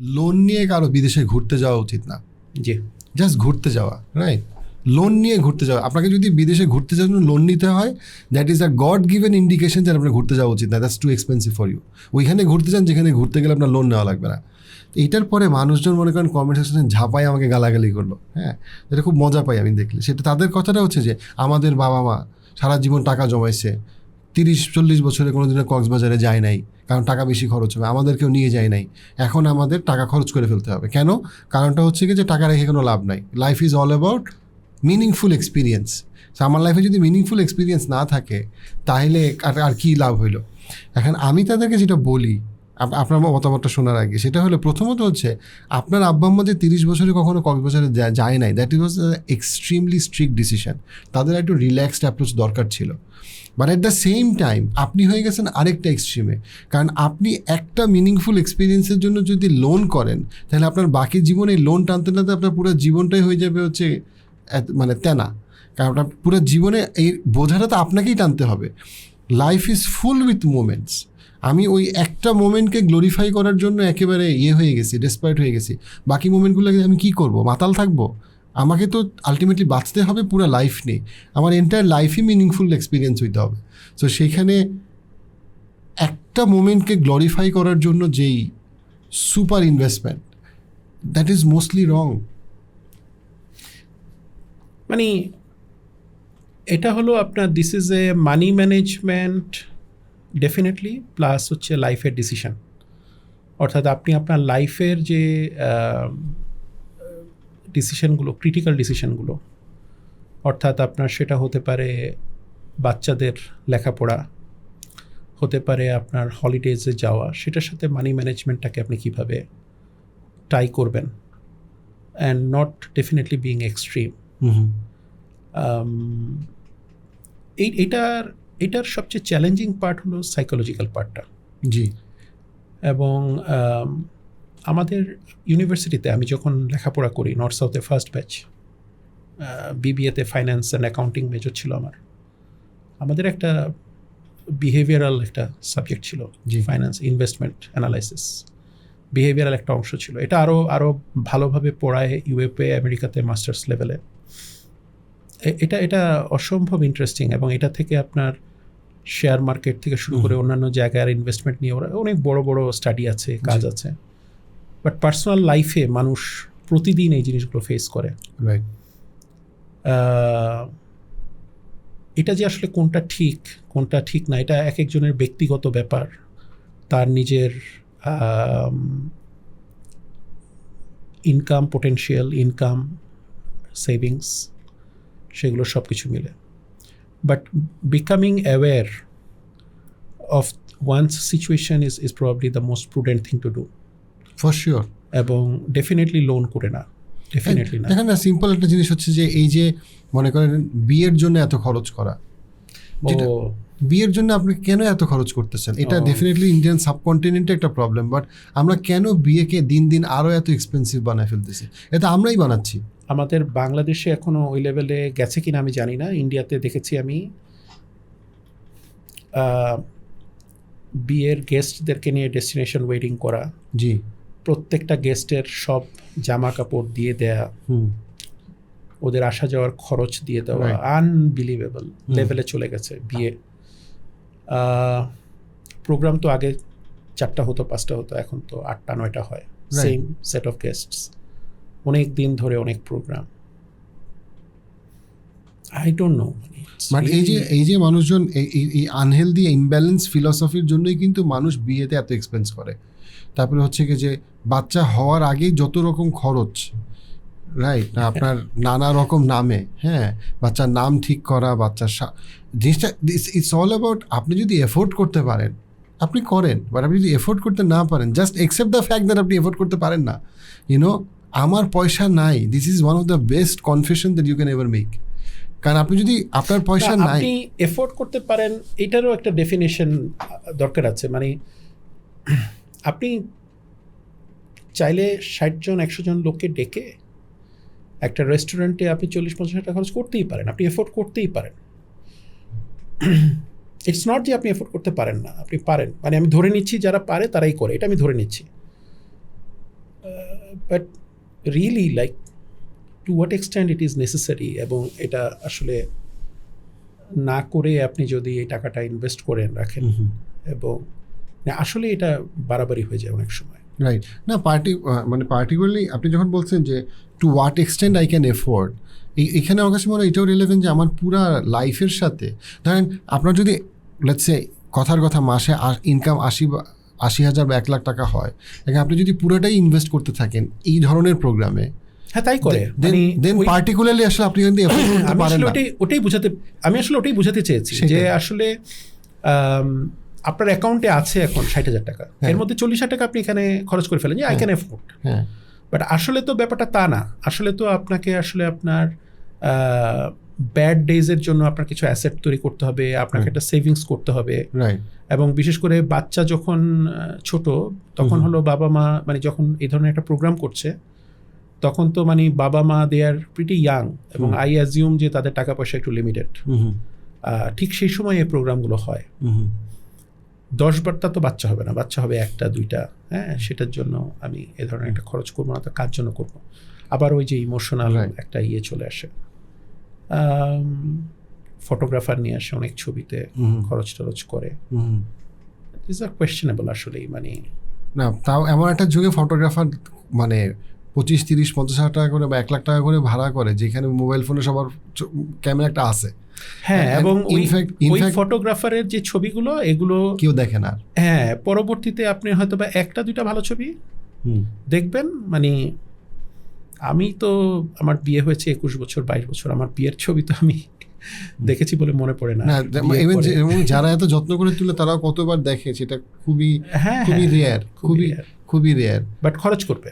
Loan নিয়ে কারো বিদেশে ঘুরতে যাওয়া উচিত না। জি, জাস্ট ঘুরতে যাওয়া, রাইট? লোন নিয়ে ঘুরতে যাওয়া, আপনাকে যদি বিদেশে ঘুরতে যাওয়ার জন্য লোন নিতে হয়, that is a god given indication যে আপনার ঘুরতে যাওয়া উচিত না, that's too expensive for you. ওইখানে ঘুরতে যান যেখানে ঘুরতে গেলে আপনার লোন নেওয়া লাগবে না। এইটার পরে মানুষজন মনে করেন কমেন্ট সেকশনে ঝাঁপাই আমাকে গালাগালি করলো, হ্যাঁ, এটা খুব মজা পাই আমি দেখলে। সেটা তাদের কথাটা হচ্ছে যে আমাদের বাবা মা সারা জীবন টাকা জমাইছে, 30-40 বছরে কোনো দিনও কক্সবাজারে যায় নাই, কারণ টাকা বেশি খরচ হবে, আমাদেরকেও নিয়ে যায় নাই, এখন আমাদের টাকা খরচ করে ফেলতে হবে। কেন? কারণটা হচ্ছে কি যে টাকা রেখে কোনো লাভ নাই। Life is all about meaningful experience. আমার লাইফে যদি মিনিংফুল এক্সপিরিয়েন্স না থাকে তাহলে আর কি লাভ হইলো? এখন আমি তাদেরকে যেটা বলি, আপনার মতামতটা শোনার আগে, সেটা হলো প্রথমত হচ্ছে আপনার আব্বা আম্মা যে 30 বছরে কখনো কক্সবাজারে যায় নাই, that was extremely strict decision. তাদের একটু রিল্যাক্সড অ্যাপ্রোচ দরকার ছিল। But at the same time আপনি হয়ে গেছেন আরেকটা এক্সট্রিমে, কারণ আপনি একটা মিনিংফুল এক্সপিরিয়েন্সের জন্য যদি লোন করেন তাহলে আপনার বাকি জীবনে লোন টানতে টানতে আপনার পুরো জীবনটাই হয়ে যাবে হচ্ছে মানে তেনা। কারণ আপনার পুরো জীবনে এই বোঝাটা তো আপনাকেই টানতে হবে। Life is full with moments. আমি ওই একটা মোমেন্টকে গ্লোরিফাই করার জন্য একেবারে হয়ে গেছি, ডেসপারেট হয়ে গেছি। বাকি মোমেন্টগুলোকে আমি কী করবো? মাতাল থাকবো? আমাকে তো আলটিমেটলি বাঁচতে হবে পুরো লাইফ নিয়ে, আমার এন্টায়ার লাইফই মিনিংফুল এক্সপিরিয়েন্স হইতে হবে। সো সেইখানে একটা মোমেন্টকে গ্লোরিফাই করার জন্য যেই super investment, that is mostly wrong. মানে এটা হলো আপনার this is a money management definitely, plus হচ্ছে লাইফের ডিসিশন। অর্থাৎ আপনি আপনার লাইফের যে ডিসিশনগুলো, ক্রিটিক্যাল ডিসিশনগুলো, অর্থাৎ আপনার সেটা হতে পারে বাচ্চাদের লেখাপড়া, হতে পারে আপনার হলিডেজে যাওয়া, সেটার সাথে মানি ম্যানেজমেন্টটাকে আপনি কীভাবে টাই করবেন, and not definitely being extreme. এটার সবচেয়ে চ্যালেঞ্জিং পার্ট হলো সাইকোলজিক্যাল পার্টটা। জি। এবং আমাদের ইউনিভার্সিটিতে আমি যখন লেখাপড়া করি, নর্থ সাউথে ফার্স্ট ব্যাচ, বিবিএতে ফাইন্যান্স অ্যান্ড অ্যাকাউন্টিং মেজর ছিল আমাদের একটা বিহেভিয়ারাল একটা সাবজেক্ট ছিল, ফাইন্যান্স ইনভেস্টমেন্ট অ্যানালাইসিস, বিহেভিয়ারাল একটা অংশ ছিল। এটা আরও ভালোভাবে পড়ায় ইউএপে, আমেরিকাতে মাস্টার্স লেভেলে। এটা অসম্ভব ইন্টারেস্টিং, এবং এটা থেকে আপনার শেয়ার মার্কেট থেকে শুরু করে অন্যান্য জায়গার ইনভেস্টমেন্ট নিয়ে ওরা অনেক বড় বড় স্টাডি আছে, কাজ আছে। বাট পার্সোনাল লাইফে মানুষ প্রতিদিন এই জিনিসগুলো ফেস করে। রাইট। এটা যে আসলে কোনটা ঠিক না, এটা এক একজনের ব্যক্তিগত ব্যাপার, তার নিজের ইনকাম পোটেনশিয়াল, ইনকাম, সেভিংস, সেগুলো সব কিছু মিলে। But becoming aware of one's situation is probably the most prudent thing to do. For sure. এবং ডেফিনেটলি লোন করে না, ডেফিনেটলি না। দেখেন না, সিম্পল একটা জিনিস হচ্ছে যে এই যে মনে করেন বিয়ের জন্য এত খরচ করা, বিয়ের জন্য আপনি কেন এত খরচ করতেছেন? এটা ডেফিনেটলি ইন্ডিয়ান সাবকন্টিনেন্টে একটা প্রবলেম। বাট আমরা কেন বিয়েকে দিন দিন আরও এত এক্সপেন্সিভ বানায় ফেলতেছি? এটা আমরাই বানাচ্ছি। আমাদের বাংলাদেশে এখনও ওই লেভেলে গেছে কিনা আমি জানি না। ইন্ডিয়াতে দেখেছি আমি বিয়ের গেস্টদেরকে নিয়ে ডেস্টিনেশন ওয়েডিং করা, জি, প্রত্যেকটা গেস্টের সব জামা কাপড় দিয়ে দেয়া, ওদের আসা যাওয়ার খরচ দিয়ে দেওয়া, আনবিলিভেবল লেভেলে চলে গেছে বিয়ে। প্রোগ্রাম তো আগে 4টা হতো, 5টা হতো, এখন তো 8টা 9টা হয়, সেম সেট অফ গেস্টস, অনেক দিন ধরে অনেক programme. I don't know. But এই যে মানুষজন এই আনহেলদি ইমব্যালেন্স ফিলসফির জন্যই কিন্তু মানুষ বিয়েতে এত এক্সপেন্স করে। তারপরে হচ্ছে কি যে বাচ্চা হওয়ার আগেই যত রকম খরচ, রাইট না, আপনার নানা রকম নামে, হ্যাঁ, বাচ্চার নাম ঠিক করা, বাচ্চার জিনিসটা ইটস অল অ্যাবাউট আপনি যদি এফোর্ড করতে পারেন আপনি করেন, বাট আপনি যদি এফোর্ড করতে না পারেন, just accept the fact that আপনি এফোর্ড করতে পারেন না। আমার পয়সা নাই, this is one of the best confession that you can ever make. কারণ আপনি যদি আপনার পয়সা নাই, আপনি এফোর্ড করতে পারেন, এটারও একটা ডেফিনেশন দরকার আছে। মানে আপনি চাইলে 60 জন 100 জন লোককে ডেকে একটা রেস্টুরেন্টে আপনি 40-50 টাকা খরচ করতেই পারেন, আপনি এফোর্ড করতেই পারেন। ইটস নট যে আপনি এফোর্ড করতে পারেন না, আপনি পারেন। মানে আমি ধরে নিচ্ছি যারা পারে তারাই করে, এটা আমি ধরে নিচ্ছি। But really like to what extent it is necessary, এবং এটা আসলে না করে আপনি যদি এই টাকাটা ইনভেস্ট করেন রাখেন, এবং আসলে এটা বাড়াবাড়ি হয়ে যায় অনেক সময়। রাইট, না মানে পার্টিকুলারলি আপনি যখন বলছেন যে to what extent I can afford, এখানে আমার কাছে মনে হয় এটাও রিলেভেন্ট যে আমার পুরা লাইফের সাথে ধরেন আপনার যদি লেটস সে কথার কথা মাসে ইনকাম 80,000 বা 1 লাখ টাকা হয়, এখন আপনি যদি পুরোটাই ইনভেস্ট করতে থাকেন এই ধরনের প্রোগ্রামে, হ্যাঁ তাই করে, দেন পার্টিকুলারলি আসলে আপনি কিন্তু এফোর্ড করতে পারেন না। আমি আসলে ওটাই বোঝাতে চেয়েছি যে আসলে আপনার অ্যাকাউন্টে আছে এখন 60,000 টাকা, এর মধ্যে 40,000 টাকা আপনি এখানে খরচ করে ফেলেন যে আই ক্যান এফোর্ড, বাট আসলে তো ব্যাপারটা তা না। আসলে তো আপনাকে আসলে আপনার ব্যাড ডেজের জন্য আপনার কিছু অ্যাসেট তৈরি করতে হবে, আপনাকে একটা সেভিংস করতে হবে, এবং বিশেষ করে বাচ্চা যখন ছোট তখন হলো বাবা মা মানে যখন এই ধরনের একটা প্রোগ্রাম করছে তখন তো মানে বাবা মা দে আর প্রিটি ইয়াং, এবং আই অ্যাজিউম যে তাদের টাকা পয়সা একটু লিমিটেড, ঠিক সেই সময় এই প্রোগ্রামগুলো হয়। 10 বারটা তো বাচ্চা হবে না, বাচ্চা হবে 1টা 2টা, হ্যাঁ সেটার জন্য আমি এ ধরনের একটা খরচ করবো না, তো কার জন্য করবো। আবার ওই যে ইমোশনাল একটা চলে আসে, ফটোগ্রাফার নিয়ে আসে অনেক ছবিতে খরচ টরচ করে, ইজ আর কোয়েশ্চেনেবল আসলেই। মানে না তাও এমন একটা যুগে ফটোগ্রাফার মানে 25-30-50,000 টাকা করে বা 1 লাখ টাকা করে ভাড়া করে, যেখানে মোবাইল ফোনে সবার ক্যামেরা একটা আছে, হ্যাঁ, এবং ওই ফটোগ্রাফারের যে ছবিগুলো এগুলো কেউ দেখে না। হ্যাঁ, পরবর্তীতে আপনি হয়তো বা 1টা 2টা ভালো ছবি দেখবেন। মানে আমি তো আমার বিয়ে হয়েছে 21 বছর 22 বছর, আমার বিয়ের ছবি তো আমি দেখেছি বলে মনে পড়ে না। যারা এত যত্ন করে তুলে তারাও কতবার দেখে, সেটা খুবই রেয়ার, খুবই রেয়ার, বাট খরচ করবে।